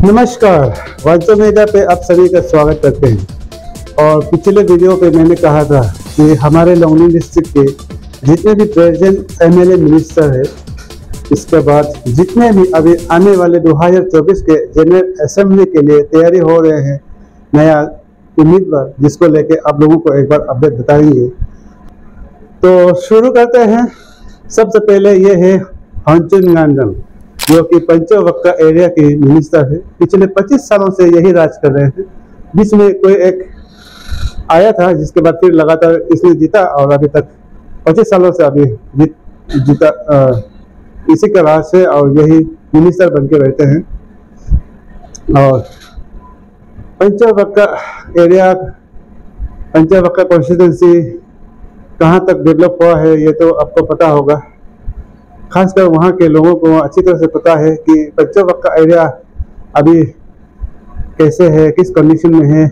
नमस्कार, वांचो मीडिया पे आप सभी का स्वागत करते हैं। और पिछले वीडियो पे मैंने कहा था कि हमारे लोंगडिंग डिस्ट्रिक्ट के जितने भी प्रेजेंट एमएलए मिनिस्टर है, इसके बाद जितने भी अभी आने वाले 2024 के जनरल असेंबली के लिए तैयारी हो रहे हैं नया उम्मीदवार, जिसको लेके आप लोगों को एक बार अपडेट बताएंगे। तो शुरू करते हैं। सबसे पहले ये है हॉन्चुन गांडम, जो कि पंचवक्का एरिया के मिनिस्टर है। पिछले 25 सालों से यही राज कर रहे हैं। बीच में कोई एक आया था, जिसके बाद फिर लगातार इसने जीता और अभी तक 25 सालों से अभी जीता इसी का राज है और यही मिनिस्टर बन के रहते हैं। और पंचवक्का एरिया, पंचवक्का कॉन्स्टिट्यूंसी कहाँ तक डेवलप हुआ है ये तो आपको पता होगा। खासकर वहाँ के लोगों को अच्छी तरह से पता है कि पंचवक्का एरिया अभी कैसे है, किस कंडीशन में है,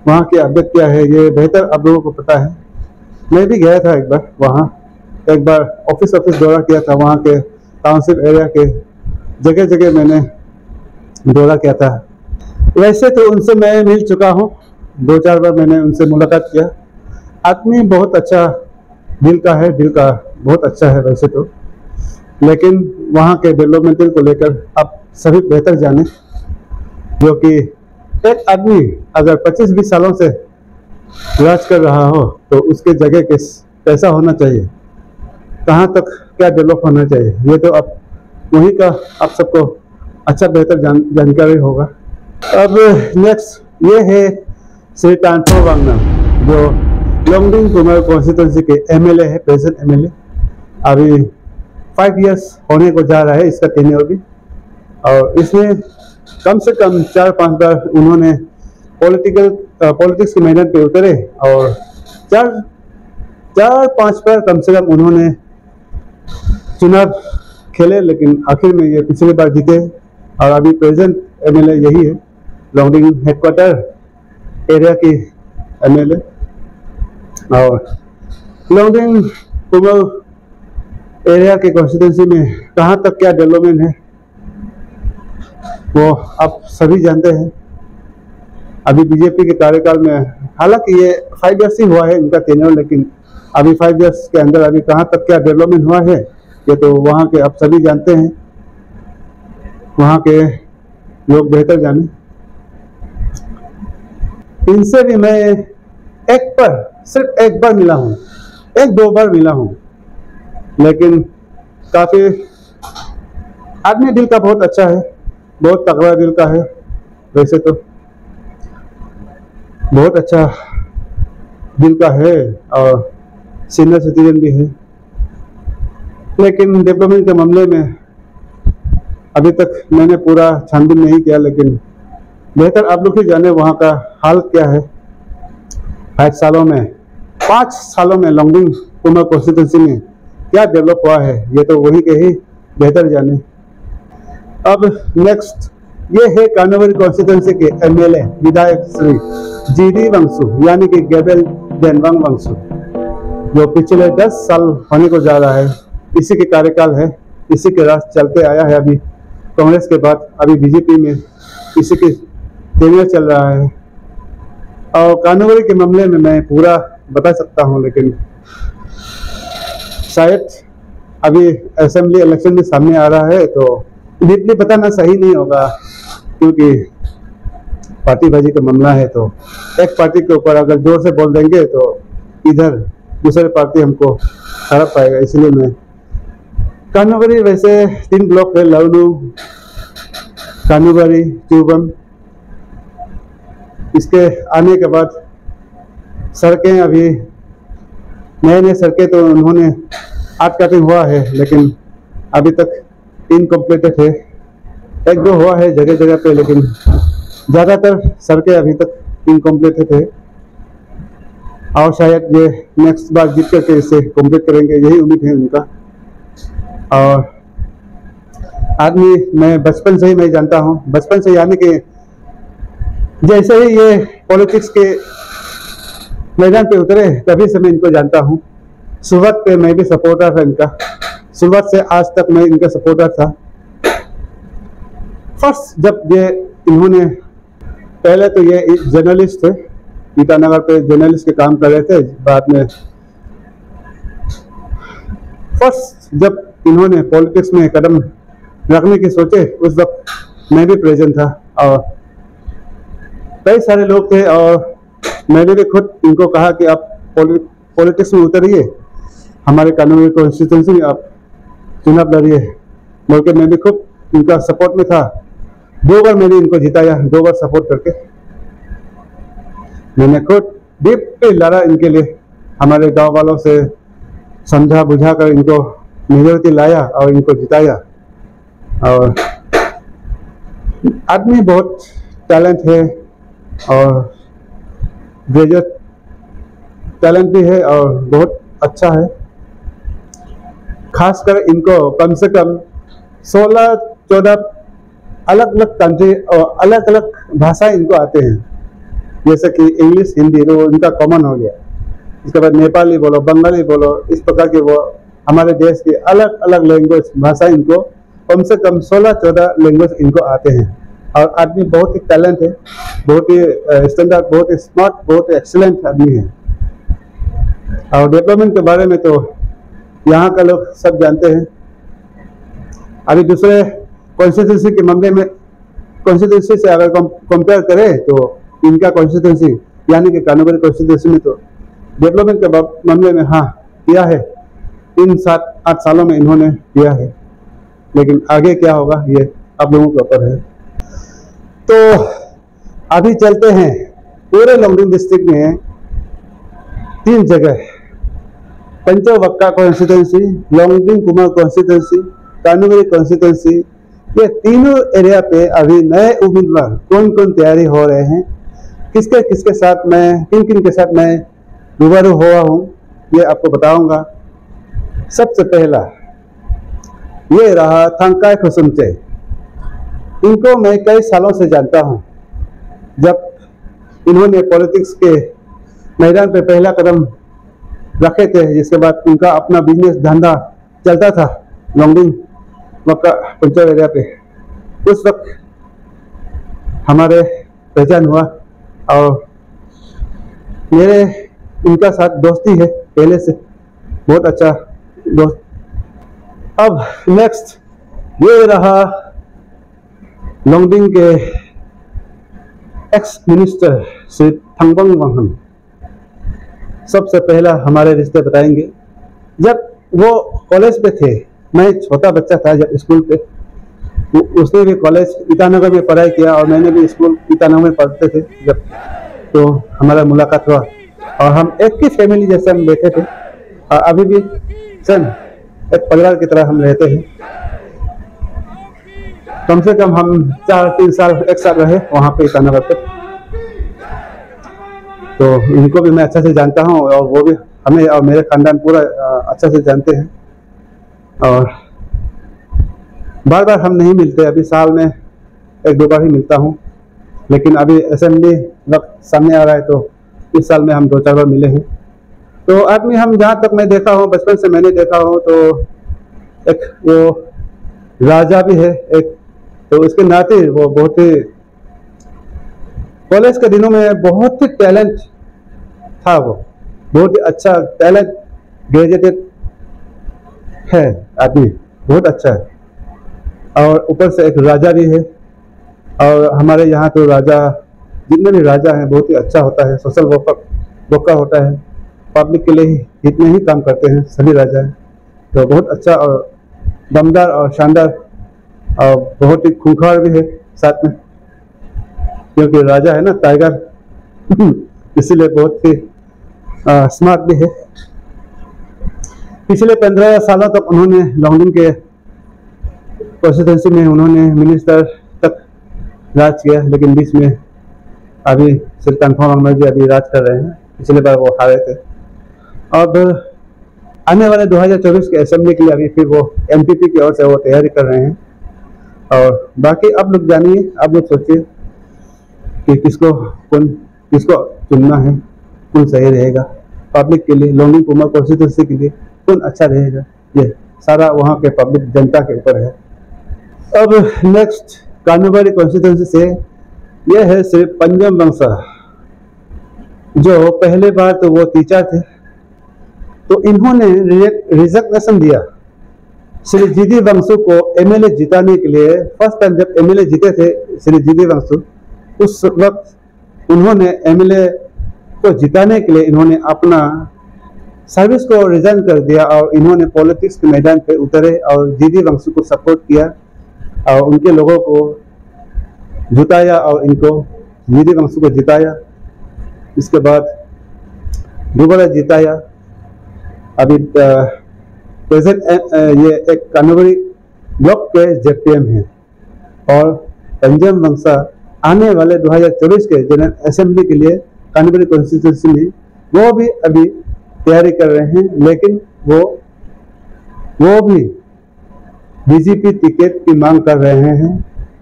वहाँ की अपडेट क्या है, ये बेहतर आप लोगों को पता है। मैं भी गया था एक बार वहाँ, एक बार ऑफिस दौरा किया था। वहाँ के टाउनशिप एरिया के जगह जगह मैंने दौरा किया था। वैसे तो उनसे मैं मिल चुका हूँ, 2-4 बार मैंने उनसे मुलाकात किया। आदमी बहुत अच्छा दिल का है, दिल का बहुत अच्छा है वैसे तो, लेकिन वहाँ के डेवलपमेंट को लेकर आप सभी बेहतर जाने। जो कि एक आदमी अगर 25-20 सालों से राज कर रहा हो तो उसके जगह कैसा होना चाहिए, कहाँ तक क्या डेवलप होना चाहिए, ये तो आप वहीं का आप सबको अच्छा बेहतर जानकारी होगा। अब नेक्स्ट ये है श्री टांटो वांगनम, जो लोंगडिंग कुमार कॉन्स्टिट्यूंसी के एमएलए है, प्रेजेंट एमएलए। अभी 5 इयर्स होने को जा रहा है इसका टेन्योर भी। और इसमें कम से कम 4-5 बार उन्होंने पॉलिटिक्स के मैदान पे उतरे और 4-5 बार कम से कम उन्होंने चुनाव खेले, लेकिन आखिर में ये पिछली बार जीते। और अभी प्रेजेंट एमएलए यही है, लोंगडिंग हेडक्वार्टर एरिया की एमएलए। और लोंगडिंग कुमार एरिया के कॉन्स्टिट्यूंसी में कहाँ तक क्या डेवलपमेंट है वो आप सभी जानते हैं। अभी बीजेपी के कार्यकाल में, हालांकि ये 5 इयर्स ही हुआ है इनका टेन्योर, लेकिन अभी 5 इयर्स के अंदर अभी कहाँ तक क्या डेवलपमेंट हुआ है ये तो वहाँ के आप सभी जानते हैं, वहाँ के लोग बेहतर जाने। इनसे भी मैं सिर्फ एक बार मिला हूँ, 1-2 बार मिला हूँ, लेकिन काफी आदमी दिल का बहुत अच्छा है, बहुत तगड़ा दिल का है। वैसे तो बहुत अच्छा दिल का है और सीनियर सिटीजन भी है, लेकिन डेवलपमेंट के मामले में अभी तक मैंने पूरा छानबीन नहीं किया, लेकिन बेहतर आप लोग ही जाने वहाँ का हाल क्या है। 5 सालों में लोंगडिंग कुमार कॉन्स्टिट्यूंसी में क्या डेवलप हुआ है ये तो वही के ही बेहतर जाने। अब नेक्स्ट ये है कानूवरी कॉन्स्टिट्यूंसी के एमएलए विधायक श्री जीडी वांगसु, यानी कि गेबेल डेनवांग वांगसु, जो पिछले 10 साल होने को जा रहा है। इसी के कार्यकाल है, इसी के राज चलते आया है। अभी कांग्रेस के बाद अभी बीजेपी में इसी के टेन्योर चल रहा है। और कानूवरी के मामले में मैं पूरा बता सकता हूँ, लेकिन शायद अभी असेंबली इलेक्शन भी सामने आ रहा है तो डीपली बताना सही नहीं होगा, क्योंकि पार्टीबाजी का मामला है। तो एक पार्टी के ऊपर अगर जोर से बोल देंगे तो इधर दूसरे पार्टी हमको खराब पाएगा। इसलिए मैं कानूवरी, वैसे 3 ब्लॉक है, लवनू, कानूवरी, चूबम। इसके आने के बाद सड़कें, अभी नए सड़कें तो उन्होंने आर्ट कटिंग हुआ है, लेकिन अभी तक इनकम्प्लीटेड है। 1-2 हुआ है जगह जगह पे, लेकिन ज़्यादातर सड़कें अभी तक इनकम्प्लीटेड है। और शायद ये नेक्स्ट बार जीत करके इसे कंप्लीट करेंगे, यही उम्मीद है उनका। और आदमी मैं बचपन से ही मैं जानता हूँ, बचपन से, यानी कि जैसे ही ये पॉलिटिक्स के मैदान पे उतरे तभी से मैं इनको जानता हूँ। शुरुआत पे मैं भी सपोर्टर था इनका, शुरुआत से आज तक मैं इनका सपोर्टर था। फर्स्ट जब ये इन्होंने, पहले तो ये जर्नलिस्ट थे, ईटानगर पे जर्नलिस्ट के काम कर रहे थे। बाद में फर्स्ट जब इन्होंने पॉलिटिक्स में कदम रखने की सोचे, उस वक्त मैं भी प्रेजेंट था और कई सारे लोग थे, और मैंने भी खुद इनको कहा कि आप पॉलिटिक्स में उतरिए, हमारे कानूनी कॉन्स्टिट्यूंसी में आप चुनाव लड़िए बोल के मैं भी खूब इनका सपोर्ट में था। 2 बार मैंने इनको जिताया, 2 बार सपोर्ट करके मैंने खुद डीपली लड़ा इनके लिए, हमारे गांव वालों से समझा बुझा कर इनको मेजोरिटी लाया और इनको जिताया। और आदमी बहुत टैलेंट है और ग्रेजुएट टैलेंट भी है और बहुत अच्छा है। खासकर इनको कम से कम 16-14 अलग अलग कंट्री और अलग अलग भाषा इनको आते हैं, जैसे कि इंग्लिश हिंदी तो इनका कॉमन हो गया, इसके बाद नेपाली बोलो बंगाली बोलो, इस प्रकार के वो हमारे देश के अलग अलग लैंग्वेज भाषा इनको कम से कम 16-14 लैंग्वेज इनको आते हैं। और आदमी बहुत ही टैलेंट है, बहुत ही स्टैंडर्ड, बहुत ही स्मार्ट, बहुत ही एक्सीलेंट आदमी है। और डेवलपमेंट के बारे में तो यहाँ का लोग सब जानते हैं। अभी दूसरे कॉन्स्टिट्यूंसी के मामले में, कॉन्स्टिट्यूंसी से अगर कंपेयर करें तो इनका कॉन्स्टिट्यूंसी यानी कि कानूनी कॉन्स्टिट्यूंसी में तो डेवलपमेंट के मामले में हाँ किया है, इन 7-8 सालों में इन्होंने किया है, लेकिन आगे क्या होगा ये आप लोगों के ऊपर है। तो अभी चलते हैं, पूरे लोंगडिंग डिस्ट्रिक्ट में 3 जगह, पंचवक्का कॉन्स्टिट्यूंसी, लोंगडिंग कुमार कॉन्स्टिट्यूंसी, कानूनी कॉन्स्टिट्यूंसी, ये तीनों एरिया पे अभी नए उम्मीदवार कौन कौन तैयारी हो रहे हैं, किसके किसके साथ मैं, किन किन के साथ मैं रूबरू हुआ हूँ, ये आपको बताऊंगा। सबसे पहला ये रहा थंकाय खुसुमचे। इनको मैं कई सालों से जानता हूँ। जब इन्होंने पॉलिटिक्स के मैदान पे पहला कदम रखे थे, जिसके बाद उनका अपना बिजनेस धंधा चलता था लोंगडिंग वक्का पंचायत एरिया पे, उस वक्त हमारे पहचान हुआ और मेरे इनका साथ दोस्ती है पहले से, बहुत अच्छा दोस्त। अब नेक्स्ट ये रहा लोंगडिंग के एक्स मिनिस्टर श्री थंगबंग वांगहम। सबसे पहला हमारे रिश्ते बताएंगे। जब वो कॉलेज पे थे, मैं छोटा बच्चा था जब स्कूल पे, उसने भी कॉलेज ईटानगर में पढ़ाई किया और मैंने भी स्कूल ईटानगर में पढ़ते थे जब, तो हमारा मुलाकात हुआ और हम एक ही फैमिली जैसे हम बैठे थे और अभी भी सेम एक परिवार की तरह हम रहते हैं। कम से कम हम 4-3 साल एक साथ रहे वहाँ पे ईटानगर पे, तो इनको भी मैं अच्छा से जानता हूँ और वो भी हमें और मेरे खानदान पूरा अच्छा से जानते हैं। और बार बार हम नहीं मिलते, अभी साल में 1-2 बार ही मिलता हूँ, लेकिन अभी असेंबली वक्त सामने आ रहा है तो इस साल में हम 2-4 बार मिले हैं। तो आदमी हम जहाँ तक मैं देखा हूँ, बचपन से मैंने देखा हूँ, तो एक वो राजा भी है एक, तो उसके नाते वो बहुत ही कॉलेज के दिनों में बहुत ही टैलेंट था, वो बहुत ही अच्छा टैलेंट, ग्रेजुएटेड है आदमी, बहुत अच्छा है। और ऊपर से एक राजा भी है, और हमारे यहाँ तो राजा, जितने भी राजा हैं बहुत ही अच्छा होता है, सोशल वर्कर होता है, पब्लिक के लिए इतने ही काम करते हैं सभी राजा हैं। तो बहुत अच्छा और दमदार और शानदार और बहुत ही खूंखार भी है साथ में, क्योंकि राजा है ना टाइगर इसीलिए बहुत ही स्मार्ट भी है। पिछले 15 सालों तक उन्होंने लोंगडिंग के कॉन्स्टिट्यूंसी में उन्होंने मिनिस्टर तक राज किया, लेकिन बीच में अभी श्री तनख्वाह महमद जी अभी राज कर रहे हैं, पिछले बार वो हारे थे। अब आने वाले 2024 के असेंबली के लिए अभी फिर वो एमपीपी की ओर से वो तैयारी कर रहे हैं। और बाकी आप लोग जानिए, आप लोग सोचिए कि किसको चुनना है, कौन सही रहेगा पब्लिक के लिए, लोंगडिंग कुमार कॉन्स्टिट्यूंसी के लिए कौन अच्छा रहेगा, ये सारा वहाँ के पब्लिक जनता के ऊपर है। अब नेक्स्ट कानुबारी कॉन्स्टिट्यूंसी से यह है श्री पंजम वंशा, जो पहले बार तो वो टीचर थे, तो इन्होंने रिजग्नेशन दिया श्री जीडी वंशु को एमएलए जिताने के लिए। फर्स्ट टाइम जब एमएलए जीते थे श्री जीडी वंशु, उस वक्त उन्होंने एमएलए को जिताने के लिए इन्होंने अपना सर्विस को रिजाइन कर दिया और इन्होंने पॉलिटिक्स के मैदान पे उतरे और जीडी वंशु को सपोर्ट किया और उनके लोगों को जुटाया और इनको जीडी वंशु को जिताया। इसके बाद दोबारा जिताया। अभी प्रेजेंट ये एक कानुबारी ब्लॉक के जेपीएम है और पंजम वंशा आने वाले 2024 के जनरल असेंबली के लिए कानुबारी कॉन्स्टिट्यूंसी में वो भी अभी तैयारी कर रहे हैं, लेकिन वो भी बीजेपी टिकट की मांग कर रहे हैं।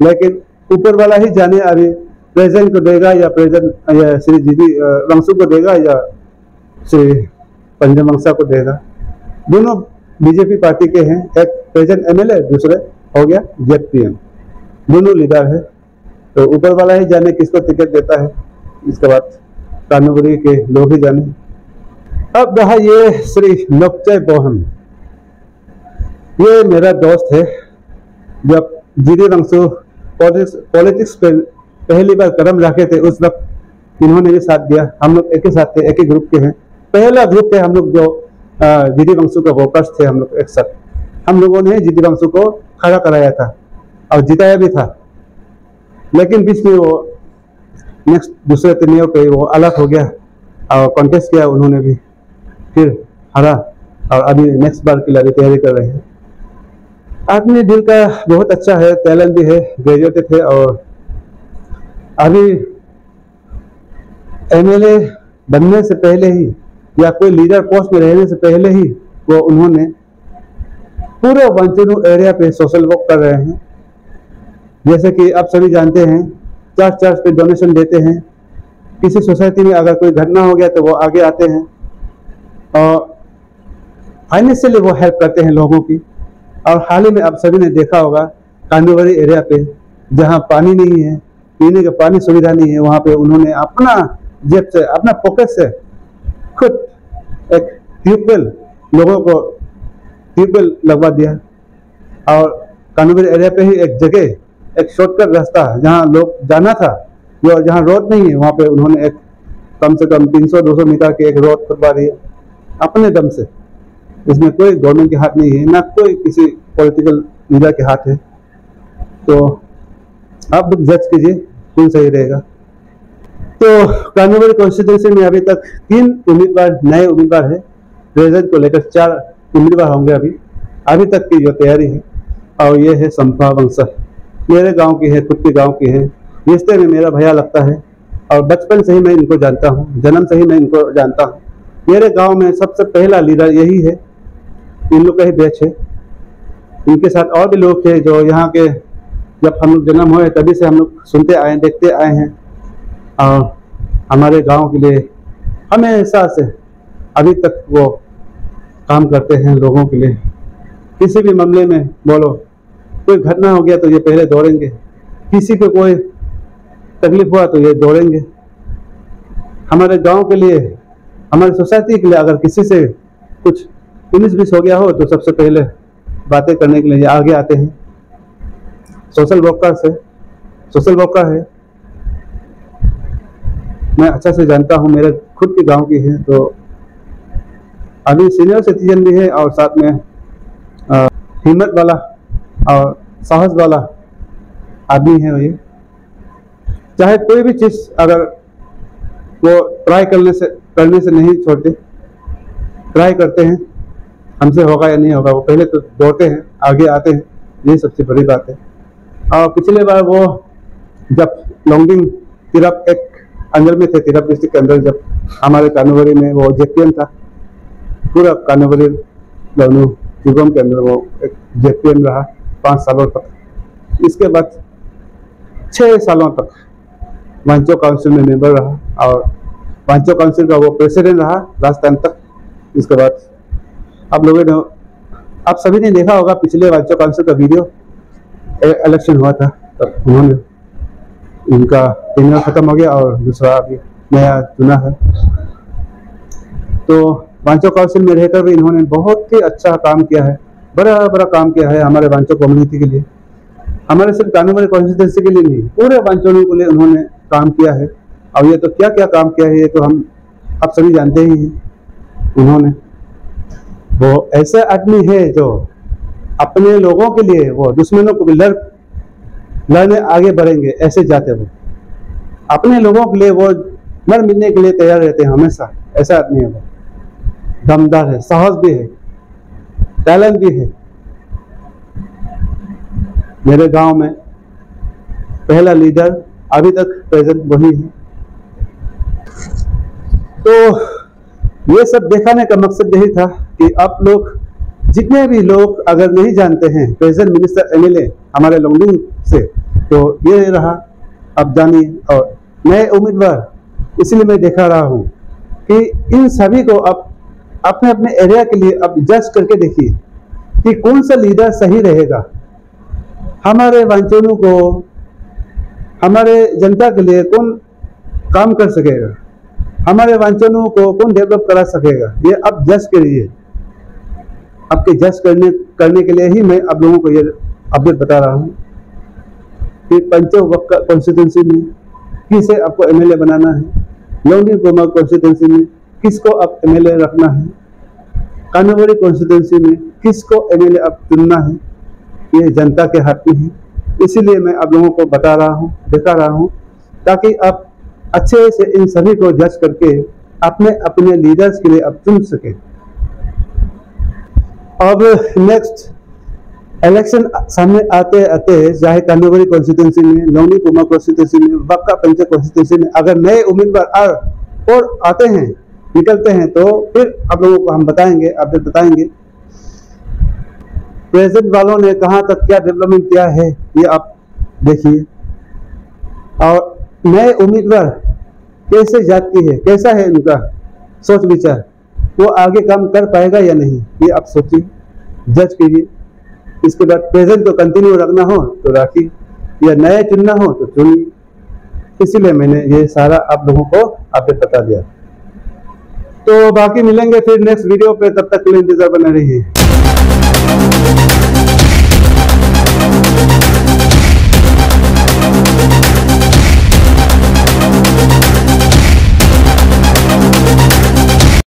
लेकिन ऊपर वाला ही जाने अभी प्रेजेंट को देगा या श्री जीडी वंशु को देगा या श्री पंजम वंशा को देगा। दोनों बीजेपी पार्टी के हैं, एक प्रेजेंट एमएलए, दूसरे हो गया जेपीएम, दोनों लीडर है। तो ऊपर वाला ही जाने किसको टिकट देता है, इसके बाद कानुबारी के लोग ही जाने। अब रहा ये श्री लोकचय बोहम, ये मेरा दोस्त है। जब जीडी वंशु पॉलिटिक्स पे पहली बार कदम रखे थे उस वक्त इन्होंने भी साथ दिया। हम लोग एक ही साथ थे, एक ही ग्रुप के हैं। पहला ग्रुप थे हम लोग जो जीडी वंशु के वोकर्स थे, हम लोग एक साथ। हम लोगों ने जीडी वंशु को खड़ा कराया था और जिताया भी था, लेकिन बीच में वो नेक्स्ट दूसरे तिनियों पे वो अलग हो गया और कॉन्टेस्ट किया उन्होंने भी, फिर हारा और अभी नेक्स्ट बार के लिए तैयारी कर रहे हैं। आदमी दिल का बहुत अच्छा है, टैलेंट भी है, ग्रेजुएट थे और अभी एमएलए बनने से पहले ही या कोई लीडर पोस्ट में रहने से पहले ही वो उन्होंने पूरे वंचनू एरिया पे सोशल वर्क कर रहे हैं। जैसे कि आप सभी जानते हैं, चर्च पे डोनेशन देते हैं। किसी सोसाइटी में अगर कोई घटना हो गया तो वो आगे आते हैं और फाइनेंशियली वो हेल्प करते हैं लोगों की। और हाल ही में आप सभी ने देखा होगा कानुबारी एरिया पे जहाँ पानी नहीं है, पीने का पानी सुविधा नहीं है, वहाँ पे उन्होंने अपना जेब से, अपना पॉकेट से खुद एक ट्यूबवेल लोगों को ट्यूबवेल लगवा दिया। और कानुबारी एरिया पे ही एक जगह, एक शॉर्टकट रास्ता जहाँ लोग जाना था, जो जहाँ रोड नहीं है, वहाँ पे उन्होंने एक कम से कम 300-200 मीटर के एक रोड खुदवा दिया अपने दम से। इसमें कोई गवर्नमेंट के हाथ नहीं है, ना कोई किसी पॉलिटिकल लीडर के हाथ है। तो आप जज कीजिए कौन सही रहेगा। तो कानुबारी कॉन्स्टिट्यूंसी में अभी तक 3 उम्मीदवार, नए उम्मीदवार है। प्रेजेंट को लेकर 4 उम्मीदवार होंगे अभी तक की जो तैयारी है। और ये है संपा वंशा, मेरे गांव की है, खुद के गांव की है। रिश्ते में मेरा भैया लगता है और बचपन से ही मैं इनको जानता हूँ, जन्म से ही मैं इनको जानता हूँ। मेरे गांव में सबसे पहला लीडर यही है, इन लोग का ही बैच है। इनके साथ और भी लोग थे जो यहाँ के, जब हम लोग जन्म हुए तभी से हम लोग सुनते आए, देखते आए हैं और हमारे गांव के लिए हमेशा से अभी तक वो काम करते हैं लोगों के लिए। किसी भी मामले में बोलो, कोई घटना हो गया तो ये पहले दौड़ेंगे, किसी को कोई तकलीफ हुआ तो ये दौड़ेंगे। हमारे गांव के लिए, हमारी सोसाइटी के लिए अगर किसी से कुछ 19-20 हो गया हो तो सबसे पहले बातें करने के लिए आगे आते हैं। सोशल वर्कर है, मैं अच्छा से जानता हूँ, मेरे खुद के गांव की है। तो अभी सीनियर सिटीजन भी है और साथ में हिम्मत वाला और साहस वाला आदमी है। ये चाहे कोई भी चीज़ अगर वो ट्राई करने से नहीं छोड़ते, ट्राई करते हैं, हमसे होगा या नहीं होगा, वो पहले तो दौड़ते हैं, आगे आते हैं। ये सबसे बड़ी बात है। और पिछले बार वो जब लोंगिंग तिरप एक अंदर में थे, तिरप डिस्ट्रिक्ट के अंदर, जब हमारे कानुबारी में वो जेपीएम था, पूरा कानुबारी निगम के अंदर वो एक जेपीएम रहा 5 सालों तक। इसके बाद 6 सालों तक वांचो काउंसिल में मेंबर रहा और वांचो काउंसिल का वो प्रेसिडेंट रहा लास्ट टाइम तक। इसके बाद आप सभी ने देखा होगा पिछले वांचो काउंसिल का वीडियो, इलेक्शन हुआ था, तब उन्होंने इनका टेन्योर खत्म हो गया और दूसरा अभी नया चुना है। तो वांचो काउंसिल में रहकर भी इन्होंने बहुत ही अच्छा काम किया है, बड़ा बड़ा काम किया है हमारे वांचो कम्युनिटी के लिए, हमारे सिर्फ कानूनी कॉन्स्टिट्यूंसी के लिए नहीं, पूरे वांचों के लिए उन्होंने काम किया है। और ये तो क्या क्या काम किया है ये तो हम आप सभी जानते ही हैं। उन्होंने वो ऐसे आदमी है जो अपने लोगों के लिए वो दुश्मनों को भी लड़ने आगे बढ़ेंगे, ऐसे जाते वो अपने लोगों के लिए वो मर मिलने के लिए तैयार रहते हैं हमेशा। ऐसा आदमी है वो, दमदार है, साहस भी है, टैलेंट भी है। मेरे गांव में पहला लीडर अभी तक प्रेजेंट वही है। तो ये सब दिखाने का मकसद यही था कि आप लोग जितने भी लोग अगर नहीं जानते हैं प्रेजेंट मिनिस्टर एमएलए हमारे लोंगडिंग से, तो ये रहा, अब जानिए। और नए उम्मीदवार इसलिए मैं दिखा रहा हूँ कि इन सभी को आप अपने अपने एरिया के लिए अब जज करके देखिए कि कौन सा लीडर सही रहेगा, हमारे वांचनों को, हमारे जनता के लिए कौन काम कर सकेगा, हमारे वांचनों को कौन डेवलप करा सकेगा। ये अब जज करिए। आपके जज करने के लिए ही मैं आप लोगों को ये अपडेट बता रहा हूँ कि पंचवक कॉन्स्टिट्यूंसी में किसे आपको एमएलए बनाना है, लोंगडिंग कुमार कॉन्स्टिट्यूंसी में किसको आप एमएलए रखना है, कानावड़ी कॉन्स्टिट्यूंसी में किसको एमएलए आप चुनना है, ये जनता के हाथ में है। इसीलिए मैं आप लोगों को बता रहा हूँ, दिखा रहा हूँ, ताकि आप अच्छे से इन सभी को जज करके अपने अपने लीडर्स के लिए आप चुन सके। अब नेक्स्ट इलेक्शन सामने आते आते चाहे कानावड़ी कॉन्स्टिट्यूंसी में, लोंगडिंग कुमार कॉन्स्टिट्यूंसी में, बक्का पंचायत कॉन्स्टिट्यूंसी में अगर नए उम्मीदवार और आते हैं, निकलते हैं, तो फिर आप लोगों को हम बताएंगे, अपडेट बताएंगे। प्रेजेंट वालों ने कहां तक क्या डेवलपमेंट किया है ये आप देखिए, और नए उम्मीदवार कैसे जाती है, कैसा है उनका सोच विचार, वो आगे काम कर पाएगा या नहीं, ये आप सोचिए, जज कीजिए। इसके बाद प्रेजेंट तो कंटिन्यू रखना हो तो रखिए, या नया चुनना हो तो चुनिए। इसीलिए मैंने ये सारा आप लोगों को अपडेट बता दिया। तो बाकी मिलेंगे फिर नेक्स्ट वीडियो पे, तब तक के लिए इंतजार बने रहिए।